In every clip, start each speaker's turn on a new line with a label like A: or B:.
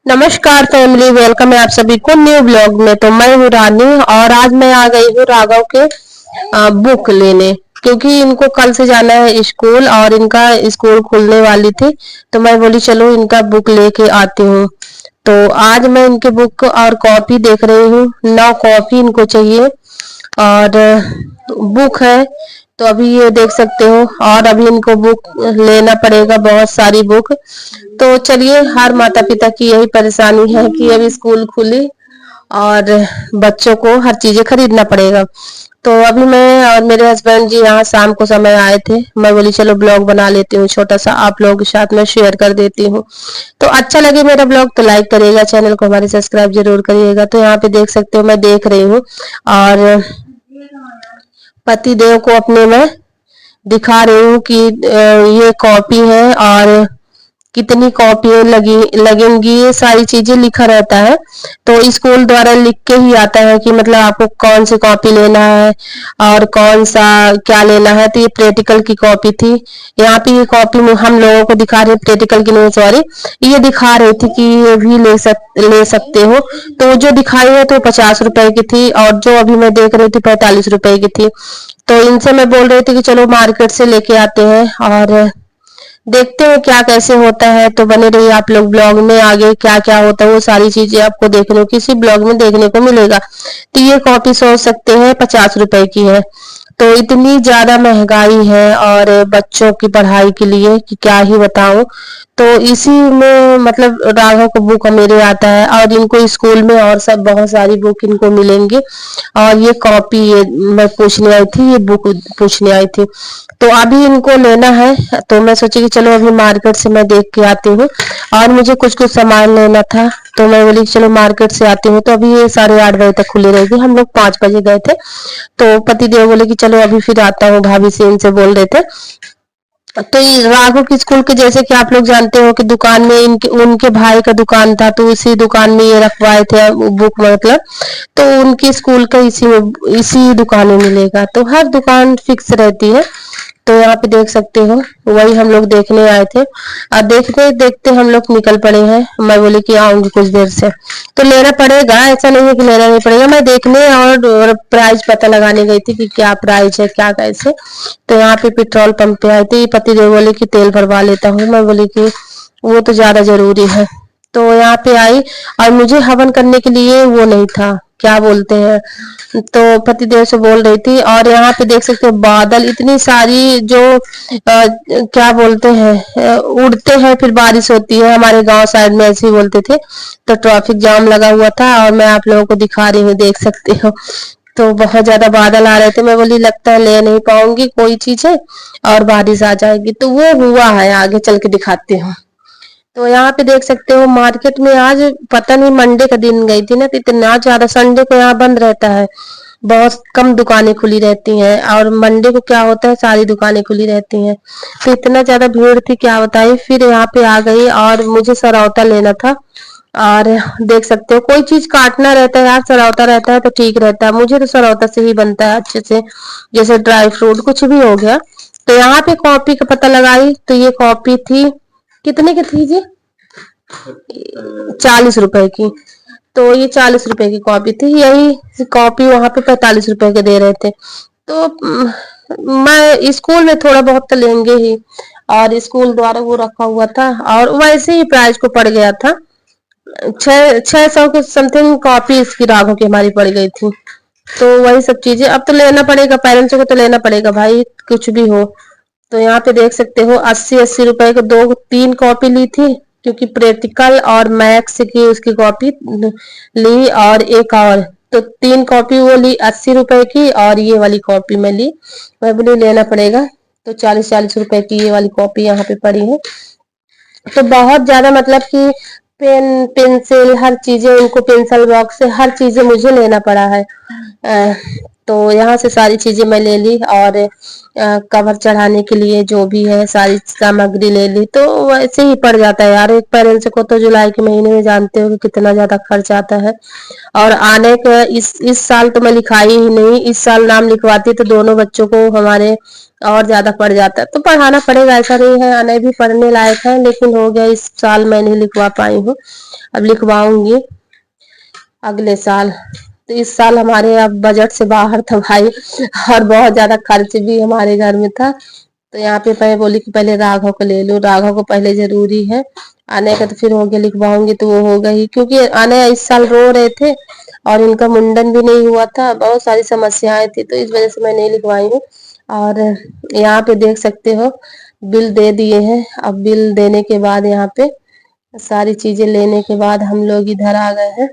A: नमस्कार family, welcome है आप सभी को न्यू ब्लॉग में। तो मैं हूँ रानी और आज मैं आ गई हूँ राघव के बुक लेने, क्योंकि इनको कल से जाना है स्कूल और इनका स्कूल खुलने वाली थी। तो मैं बोली चलो इनका बुक लेके आती हूँ। तो आज मैं इनके बुक और कॉपी देख रही हूँ। 9 कॉपी इनको चाहिए और बुक है। तो अभी ये देख सकते हो और अभी इनको बुक लेना पड़ेगा, बहुत सारी बुक। तो चलिए, हर माता पिता की यही परेशानी है कि अभी स्कूल खुली और बच्चों को हर चीजें खरीदना पड़ेगा। तो अभी मैं और मेरे हस्बैंड जी यहाँ शाम को समय आए थे। मैं बोली चलो ब्लॉग बना लेती हूँ, छोटा सा आप लोगों के साथ में शेयर कर देती हूँ। तो अच्छा लगे मेरा ब्लॉग तो लाइक करिएगा, चैनल को हमारे सब्सक्राइब जरूर करिएगा। तो यहाँ पे देख सकते हो मैं देख रही हूँ और पति देव को अपने में दिखा रही हूँ कि ये कॉपी है और कितनी कॉपियां लगेंगी, ये सारी चीजें लिखा रहता है। तो स्कूल द्वारा लिख के ही आता है कि मतलब आपको कौन सी कॉपी लेना है और कौन सा क्या लेना है। तो ये प्रैक्टिकल की कॉपी थी। यहाँ पे ये कॉपी में हम लोगों को दिखा रहे, प्रैक्टिकल की नहीं सॉरी, ये दिखा रही थी कि ये भी ले सकते हो। तो जो दिखाई है तो 50 रुपए की थी और जो अभी मैं देख रही थी 45 रुपए की थी। तो इनसे मैं बोल रही थी कि चलो मार्केट से लेके आते हैं और देखते हैं क्या कैसे होता है। तो बने रहिए आप लोग ब्लॉग में, आगे क्या क्या होता है वो सारी चीजें आपको देखने को किसी ब्लॉग में देखने को मिलेगा। तो ये कॉपी सोच सकते हैं 50 रुपए की है। तो इतनी ज्यादा महंगाई है और बच्चों की पढ़ाई के लिए कि क्या ही बताऊं। तो इसी में मतलब राघव का बुक मेरे आता है और इनको स्कूल में और सब बहुत सारी बुक इनको मिलेंगी। और ये कॉपी ये मैं पूछने आई थी, ये बुक पूछने आई थी। तो अभी इनको लेना है। तो मैं सोची कि चलो अभी मार्केट से मैं देख के आती हूँ और मुझे कुछ कुछ सामान लेना था। तो मैं बोली चलो मार्केट से आती हूँ। तो अभी ये 8:30 बजे तक खुली रहेगी, हम लोग 5 बजे गए थे। तो पति देव बोले कि चलो अभी फिर आता हूँ, भाभी से इनसे बोल रहे थे। तो ये राघव की स्कूल के जैसे कि आप लोग जानते हो कि दुकान में इनके उनके भाई का दुकान था, तो उसी दुकान में ये रखवाए थे बुक मतलब। तो उनकी स्कूल का इसी दुकान में मिलेगा, तो हर दुकान फिक्स रहती है। तो यहाँ पे देख सकते हो वही हम लोग देखने आए थे और देखते देखते हम लोग निकल पड़े हैं। मैं बोली कि आऊंगी कुछ देर से। तो लेना पड़ेगा, ऐसा नहीं है कि लेना नहीं पड़ेगा। मैं देखने और प्राइस पता लगाने गई थी कि क्या प्राइस है क्या कैसे। तो यहाँ पे पेट्रोल पंप पे आई थी, पति देव बोले कि तेल भरवा लेता हूँ। मैं बोली कि वो तो ज्यादा जरूरी है। तो यहाँ पे आई और मुझे हवन करने के लिए वो नहीं था, क्या बोलते हैं। तो पतिदेव से बोल रही थी और यहाँ पे देख सकते हो बादल इतनी सारी जो क्या बोलते हैं उड़ते हैं फिर बारिश होती है। हमारे गांव साइड में ऐसे ही बोलते थे। तो ट्रैफिक जाम लगा हुआ था और मैं आप लोगों को दिखा रही हूँ, देख सकते हो। तो बहुत ज्यादा बादल आ रहे थे। मैं बोली लगता है ले नहीं पाऊंगी कोई चीज है और बारिश आ जाएगी। तो वो हुआ है, आगे चल के दिखाती हूँ। तो यहाँ पे देख सकते हो मार्केट में आज पता नहीं मंडे का दिन गई थी ना, तो इतना ज्यादा संडे को यहाँ बंद रहता है। बहुत कम दुकानें खुली रहती हैं और मंडे को क्या होता है सारी दुकानें खुली रहती हैं। तो इतना ज्यादा भीड़ थी क्या बताइए। फिर यहाँ पे आ गई और मुझे सरौता लेना था। और देख सकते हो कोई चीज काटना रहता है यार, सरौता रहता है तो ठीक रहता है। मुझे तो सरौता से ही बनता है अच्छे से, जैसे ड्राई फ्रूट कुछ भी हो गया। तो यहाँ पे कॉपी का पता लगाई तो ये कॉपी थी, कितने की थी जी? 40 रुपए की। तो ये 40 रुपए की कॉपी थी, यही कॉपी वहां पे 45 रुपए के दे रहे थे। तो मैं स्कूल में थोड़ा बहुत तो लेंगे ही और स्कूल द्वारा वो रखा हुआ था और वैसे ही प्राइस को पड़ गया था। 600 के समथिंग कॉपी इसकी राघव की हमारी पड़ गई थी। तो वही सब चीजें अब तो लेना पड़ेगा, पेरेंट्स को तो लेना पड़ेगा भाई, कुछ भी हो। तो यहाँ पे देख सकते हो 80-80 रुपए के 3 कॉपी ली थी, क्योंकि प्रैक्टिकल और मैथ्स की उसकी कॉपी ली और एक और। तो 3 कॉपी वो ली 80 रुपए की और ये वाली कॉपी मैं ली। मैं बोली लेना पड़ेगा। तो 40-40 रुपए की ये वाली कॉपी यहाँ पे पड़ी है। तो बहुत ज्यादा मतलब कि पेन पेंसिल हर चीजें उनको, पेंसिल बॉक्स से हर चीजें मुझे लेना पड़ा है। तो यहाँ से सारी चीजें मैं ले ली और कवर चढ़ाने के लिए जो भी है सारी सामग्री ले ली। तो वैसे ही पड़ जाता है यार, एक पेरेंट्स को तो जुलाई के महीने में जानते हो कि कितना ज्यादा खर्च आता है। और आने का इस साल तो मैं लिखाई ही नहीं, इस साल नाम लिखवाती तो दोनों बच्चों को हमारे और ज्यादा पड़ जाता। तो पढ़ाना पड़ेगा, ऐसा नहीं है, आने भी पढ़ने लायक है, लेकिन हो गया इस साल मैं नहीं लिखवा पाई हूँ, अब लिखवाऊंगी अगले साल। तो इस साल हमारे अब बजट से बाहर था भाई, और बहुत ज्यादा खर्च भी हमारे घर में था। तो यहाँ पे मैं बोली कि पहले राघव को ले लूं, राघव को पहले जरूरी है, आने का तो फिर हो गया लिखवाऊंगी तो वो होगा ही, क्योंकि आने इस साल रो रहे थे और इनका मुंडन भी नहीं हुआ था, बहुत सारी समस्याएं थी, तो इस वजह से मैं नहीं लिखवाई हूँ। और यहाँ पे देख सकते हो बिल दे दिए हैं। अब बिल देने के बाद यहाँ पे सारी चीजें लेने के बाद हम लोग इधर आ गए हैं।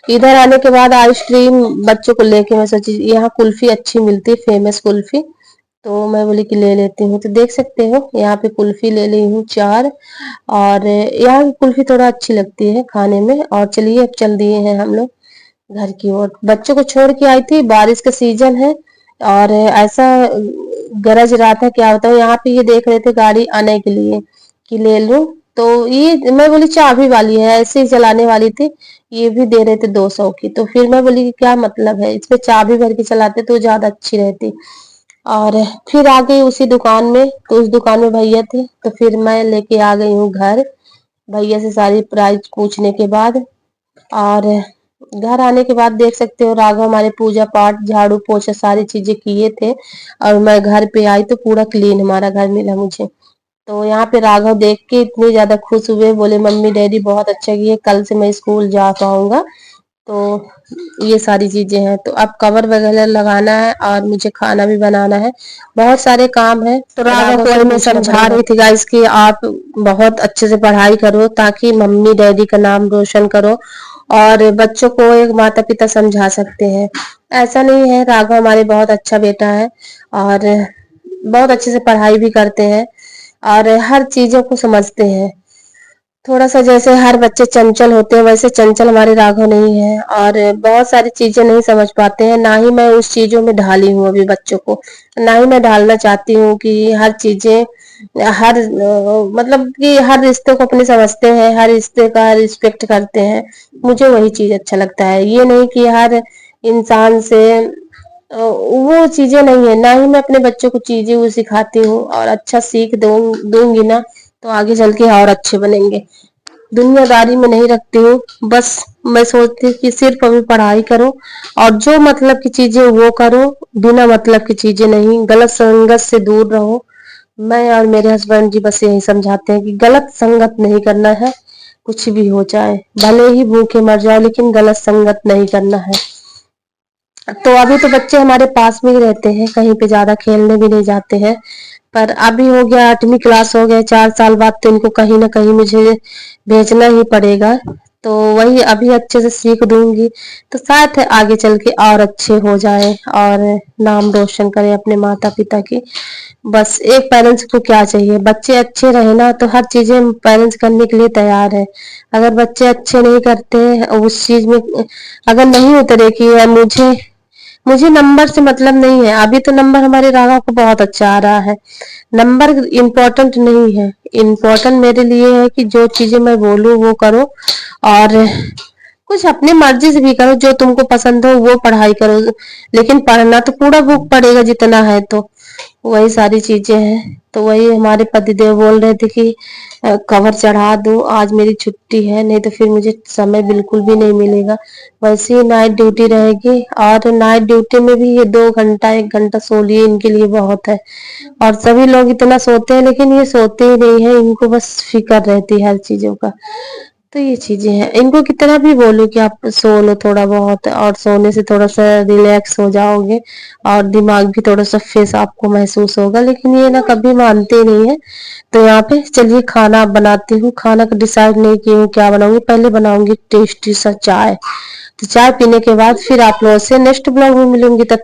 A: इधर आने के बाद आइसक्रीम बच्चों को लेके मैं सोची यहाँ कुल्फी अच्छी मिलती है, फेमस कुल्फी, तो मैं बोली कि ले लेती हूँ। तो देख सकते हो यहाँ पे कुल्फी ले ली हूँ 4, और यहाँ की कुल्फी थोड़ा अच्छी लगती है खाने में। और चलिए अब चल दिए हैं हम लोग घर की ओर। बच्चों को छोड़ के आई थी, बारिश का सीजन है और ऐसा गरज रहा था क्या बताऊं। यहाँ पे ये देख रहे थे गाड़ी आने के लिए कि ले लूं, तो ये मैं बोली चाबी वाली है, ऐसे ही चलाने वाली थी, ये भी दे रहे थे 200 की। तो फिर मैं बोली कि क्या मतलब है, इसमें चाबी भर के चलाते तो ज्यादा अच्छी रहती। और फिर आ गई उसी दुकान में, तो उस दुकान में भैया थे, तो फिर मैं लेके आ गई हूँ घर भैया से सारी प्राइस पूछने के बाद। और घर आने के बाद देख सकते हो राघव हमारे पूजा पाठ झाड़ू पोछा सारी चीजें किए थे, और मैं घर पे आई तो पूरा क्लीन हमारा घर मिला मुझे। तो यहाँ पे राघव देख के इतने ज्यादा खुश हुए, बोले मम्मी डैडी बहुत अच्छा किए, कल से मैं स्कूल जा पाऊंगा। तो ये सारी चीजें हैं। तो अब कवर वगैरह लगाना है और मुझे खाना भी बनाना है, बहुत सारे काम है। तो राघव को मैं समझा रही थी गाइस कि आप बहुत अच्छे से पढ़ाई करो ताकि मम्मी डैडी का नाम रोशन करो, और बच्चों को एक माता पिता समझा सकते हैं। ऐसा नहीं है, राघव हमारे बहुत अच्छा बेटा है और बहुत अच्छे से पढ़ाई भी करते हैं और हर चीजों को समझते हैं। थोड़ा सा जैसे हर बच्चे चंचल होते हैं वैसे चंचल हमारे राघव नहीं है, और बहुत सारी चीजें नहीं समझ पाते हैं, ना ही मैं उस चीजों में ढाली हूँ अभी बच्चों को, ना ही मैं ढालना चाहती हूँ कि हर चीजें हर मतलब कि हर रिश्ते को अपने समझते हैं, हर रिश्ते का रिस्पेक्ट करते हैं। मुझे वही चीज अच्छा लगता है, ये नहीं कि हर इंसान से वो चीजें नहीं है। ना ही मैं अपने बच्चों को चीजें वो सिखाती हूँ, और अच्छा सीख दूंगी ना तो आगे चल के और अच्छे बनेंगे। दुनियादारी में नहीं रखती हूँ, बस मैं सोचती हूँ कि सिर्फ अभी पढ़ाई करो और जो मतलब की चीजें वो करो, बिना मतलब की चीजें नहीं, गलत संगत से दूर रहो। मैं और मेरे हस्बैंड जी बस यही समझाते हैं कि गलत संगत नहीं करना है, कुछ भी हो जाए, भले ही भूखे मर जाओ लेकिन गलत संगत नहीं करना है। तो अभी तो बच्चे हमारे पास में ही रहते हैं, कहीं पे ज्यादा खेलने भी नहीं जाते हैं। पर अभी हो गया 8वीं क्लास हो गया, 4 साल बाद तो इनको कहीं ना कहीं मुझे भेजना ही पड़ेगा। तो वही अभी अच्छे से सीख दूंगी तो शायद आगे चल के और अच्छे हो जाए और नाम रोशन करें अपने माता पिता की। बस एक पेरेंट्स को क्या चाहिए, बच्चे अच्छे रहे ना तो हर चीजें पेरेंट्स करने के लिए तैयार है। अगर बच्चे अच्छे नहीं करते उस चीज में, अगर नहीं उतरे कि मुझे मुझे नंबर से मतलब नहीं है। अभी तो नंबर हमारे राघव को बहुत अच्छा आ रहा है, नंबर इम्पोर्टेंट नहीं है, इम्पोर्टेंट मेरे लिए है कि जो चीजें मैं बोलूं वो करो, और कुछ अपनी मर्जी से भी करो, जो तुमको पसंद हो वो पढ़ाई करो, लेकिन पढ़ना तो पूरा बुक पढ़ेगा जितना है। तो वही सारी चीजें हैं। तो वही हमारे पतिदेव बोल रहे थे कि कवर चढ़ा दूं, आज मेरी छुट्टी है, नहीं तो फिर मुझे समय बिल्कुल भी नहीं मिलेगा। वैसे ही नाइट ड्यूटी रहेगी, और नाइट ड्यूटी में भी ये 2 घंटा 1 घंटा सो लिए इनके लिए बहुत है। और सभी लोग इतना सोते हैं लेकिन ये सोते ही नहीं है, इनको बस फिक्र रहती है हर चीजों का। तो ये चीजें हैं, इनको कितना भी बोलो कि आप सो लो थोड़ा बहुत, और सोने से थोड़ा सा रिलैक्स हो जाओगे और दिमाग भी थोड़ा सा फ्रेश आपको महसूस होगा, लेकिन ये ना कभी मानते नहीं है। तो यहाँ पे चलिए खाना बनाती हूँ, खाना का डिसाइड नहीं की हूँ क्या बनाऊंगी, पहले बनाऊंगी टेस्टी सा चाय। तो चाय पीने के बाद फिर आप लोगों से नेक्स्ट ब्लॉग में मिलूंगी, तब